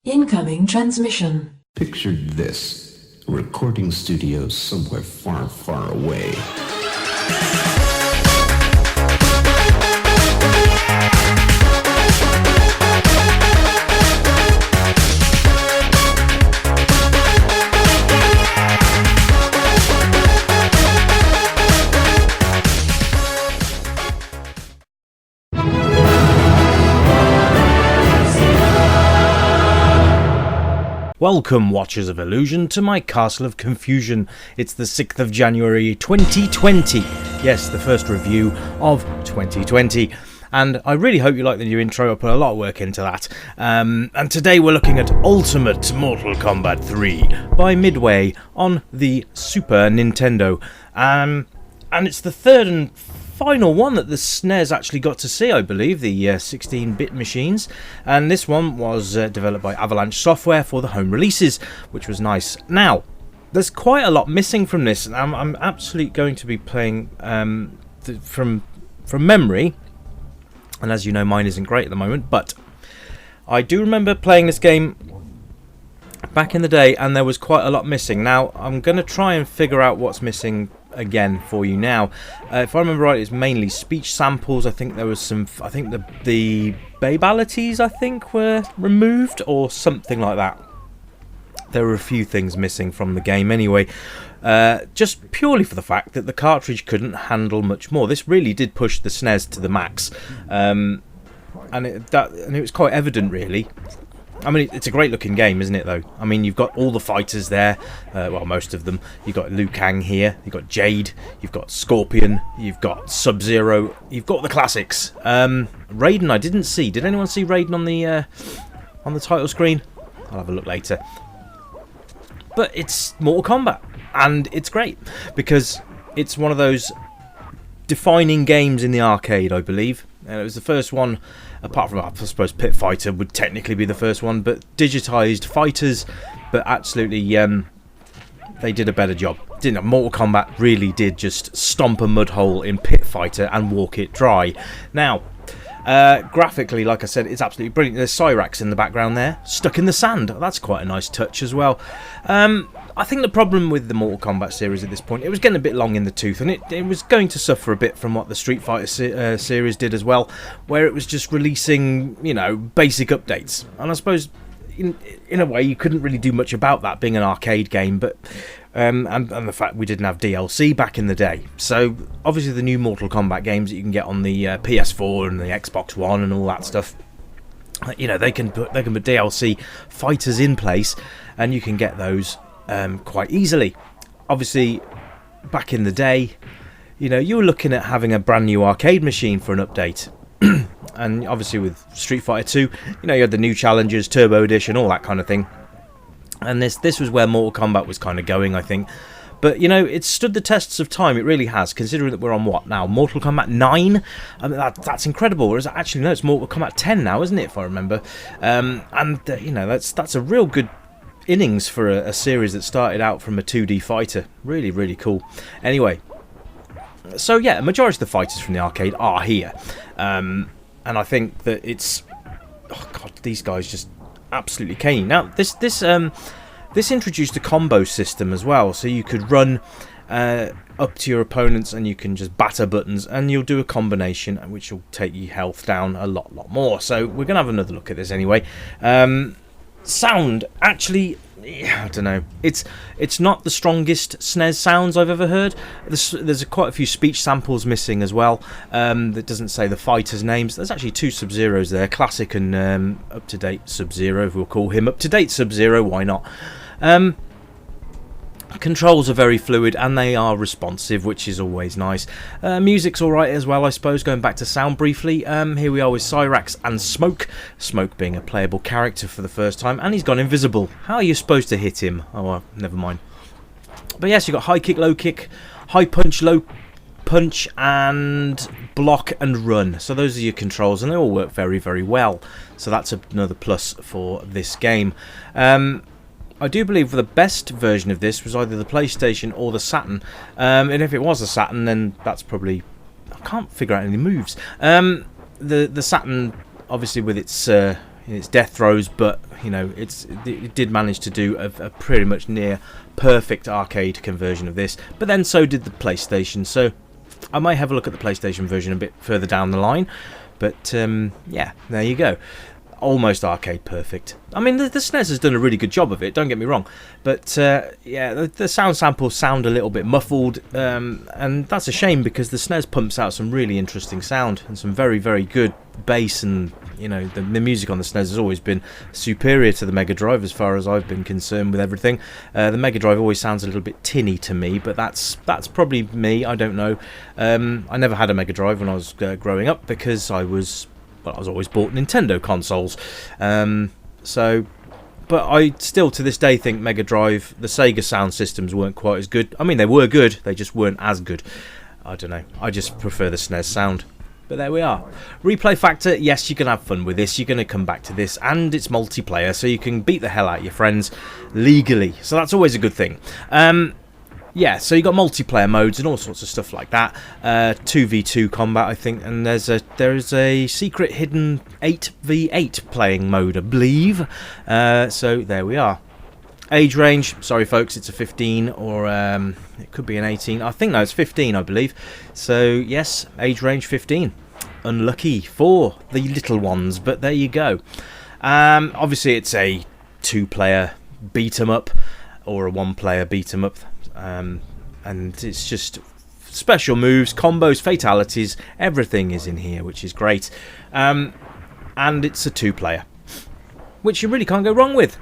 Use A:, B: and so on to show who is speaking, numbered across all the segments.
A: Incoming transmission.
B: Picture this, a recording studio somewhere far, far away.
C: Welcome, Watchers of Illusion, to my Castle of Confusion. It's the 6th of January 2020. Yes, the first review of 2020. And I really hope you like the new intro. I put a lot of work into that. And today we're looking at Ultimate Mortal Kombat 3 by Midway on the Super Nintendo. And it's the third and final one that the SNES actually got to see, I believe, the 16-bit machines, and this one was developed by Avalanche Software for the home releases, which was nice. Now, there's quite a lot missing from this, and I'm absolutely going to be playing from memory, and as you know, mine isn't great at the moment, but I do remember playing this game back in the day, and there was quite a lot missing. Now, I'm going to try and figure out what's missing again for you now. If I remember right, it's mainly speech samples. I think there was some, I think the fatalities, I think, were removed or something like that. There were a few things missing from the game anyway, just purely for the fact that the cartridge couldn't handle much more. This really did push the SNES to the max, and it was quite evident, really. I mean, it's a great looking game, isn't it, though? I mean, you've got all the fighters there, well, most of them. You've got Liu Kang here, you've got Jade, you've got Scorpion, you've got Sub-Zero, you've got the classics. Raiden I didn't see. Did anyone see Raiden on the title screen? I'll have a look later. But it's Mortal Kombat, and it's great, because it's one of those defining games in the arcade, I believe. And it was the first one, apart from, I suppose, Pit Fighter would technically be the first one, but digitised fighters, but absolutely, they did a better job. Didn't Mortal Kombat really did just stomp a mud hole in Pit Fighter and walk it dry. Now, graphically, like I said, it's absolutely brilliant. There's Cyrax in the background there, stuck in the sand. That's quite a nice touch as well. I think the problem with the Mortal Kombat series at this point, it was getting a bit long in the tooth, and it was going to suffer a bit from what the Street Fighter series did as well, where it was just releasing, you know, basic updates. And I suppose, in a way, you couldn't really do much about that being an arcade game, but and the fact we didn't have DLC back in the day. So obviously the new Mortal Kombat games that you can get on the PS4 and the Xbox One and all that stuff, you know, they can put DLC fighters in place, and you can get those quite easily. Obviously, back in the day, you know, you were looking at having a brand new arcade machine for an update. And obviously with Street Fighter 2, you know, you had the new challenges, Turbo Edition, all that kind of thing. And this was where Mortal Kombat was kind of going, I think. But, you know, it's stood the tests of time. It really has, considering that we're on what now? Mortal Kombat 9? I mean, that's incredible. Whereas actually, no, it's Mortal Kombat 10 now, isn't it, if I remember? You know, that's a real good innings for a series that started out from a 2D fighter. Really, really cool. Anyway, so yeah, a majority of the fighters from the arcade are here. And I think that it's... Oh, God, these guys just absolutely keen. Now, this introduced a combo system as well, so you could run up to your opponents and you can just batter buttons and you'll do a combination which will take your health down a lot more. So we're going to have another look at this anyway. Sound, actually, I don't know. It's not the strongest SNES sounds I've ever heard. There's quite a few speech samples missing as well. That doesn't say the fighters' names. There's actually two Sub-Zeros there, classic and up-to-date Sub-Zero. If we'll call him up-to-date Sub-Zero, why not? Controls are very fluid and they are responsive, which is always nice. Music's alright as well, I suppose. Going back to sound briefly, here we are with Cyrax and Smoke. Smoke being a playable character for the first time, and he's gone invisible. How are you supposed to hit him? Oh, well, never mind. But yes, you've got high kick, low kick, high punch, low punch, and block and run. So those are your controls, and they all work very, very well. So that's another plus for this game. I do believe the best version of this was either the PlayStation or the Saturn. And if it was a Saturn, then that's probably... I can't figure out any moves. The Saturn, obviously with its in its death throes, but you know, it did manage to do a pretty much near perfect arcade conversion of this. But then so did the PlayStation, so I might have a look at the PlayStation version a bit further down the line. But yeah, there you go. Almost arcade perfect. I mean, the SNES has done a really good job of it, don't get me wrong. But yeah, the sound samples sound a little bit muffled, and that's a shame because the SNES pumps out some really interesting sound and some very, very good bass, and you know, the music on the SNES has always been superior to the Mega Drive as far as I've been concerned with everything. The Mega Drive always sounds a little bit tinny to me, but that's probably me, I don't know. I never had a Mega Drive when I was growing up because I was always bought Nintendo consoles. But I still to this day think Mega Drive, the Sega sound systems weren't quite as good. I mean, they were good, they just weren't as good. I don't know, I just prefer the SNES sound. But there we are. Replay factor, yes, you can have fun with this, you're going to come back to this, and it's multiplayer, so you can beat the hell out of your friends legally, so that's always a good thing. Yeah, so you got multiplayer modes and all sorts of stuff like that. 2v2 combat, I think, and there is a secret hidden 8v8 playing mode, I believe. So there we are. Age range, sorry folks, it's a 15 or it could be an 18. I think no, it's 15, I believe. So yes, age range 15. Unlucky for the little ones, but there you go. Obviously, it's a 2-player beat 'em up or a 1-player beat 'em up. And it's just special moves, combos, fatalities, everything is in here, which is great. And it's a 2-player, which you really can't go wrong with.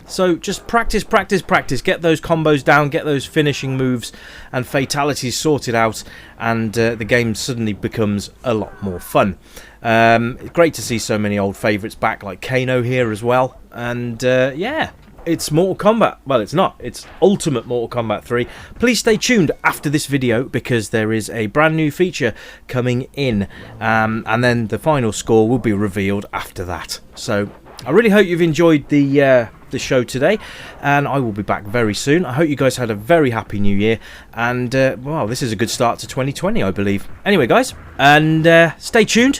C: So just practice, get those combos down, get those finishing moves and fatalities sorted out, and the game suddenly becomes a lot more fun. Great to see so many old favourites back, like Kano here as well, and yeah. It's Mortal Kombat. Well, it's not. It's Ultimate Mortal Kombat 3. Please stay tuned after this video because there is a brand new feature coming in. And then the final score will be revealed after that. So I really hope you've enjoyed the show today. And I will be back very soon. I hope you guys had a very happy new year. And, well, this is a good start to 2020, I believe. Anyway, guys, and stay tuned.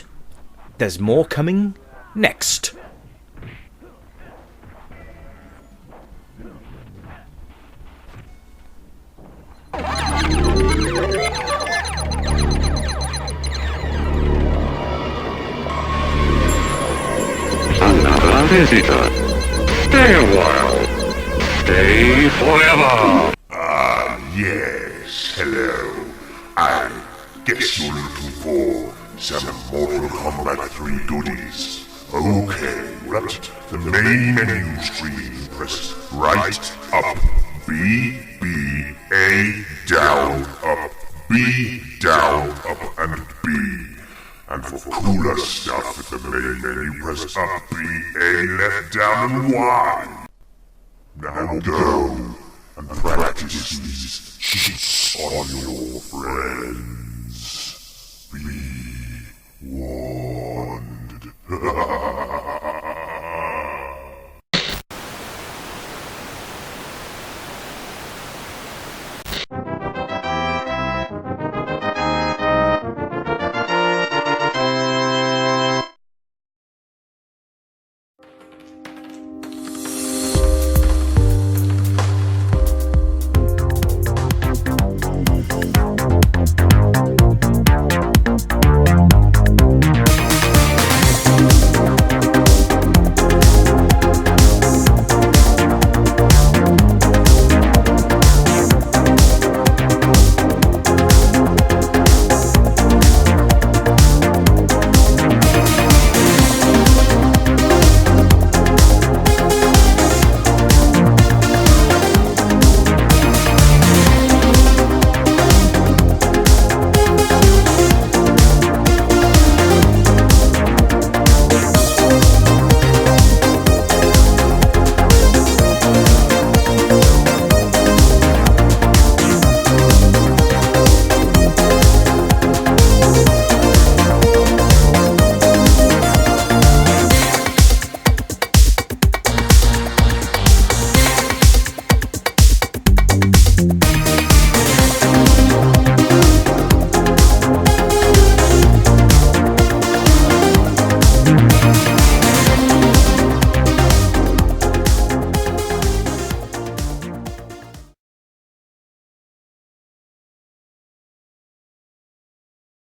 C: There's more coming next.
D: Another visitor. Stay a while. Stay forever.
E: Yes, hello. I guess you're looking for some Mortal Kombat 3 goodies. Okay, well, at the main menu screen, press right up, B, A, down, up, B, down, up, and B. And for cooler stuff at the main menu, press up, B, A, left, down, and Y. Now go and practice these cheats on your friends. Be warned.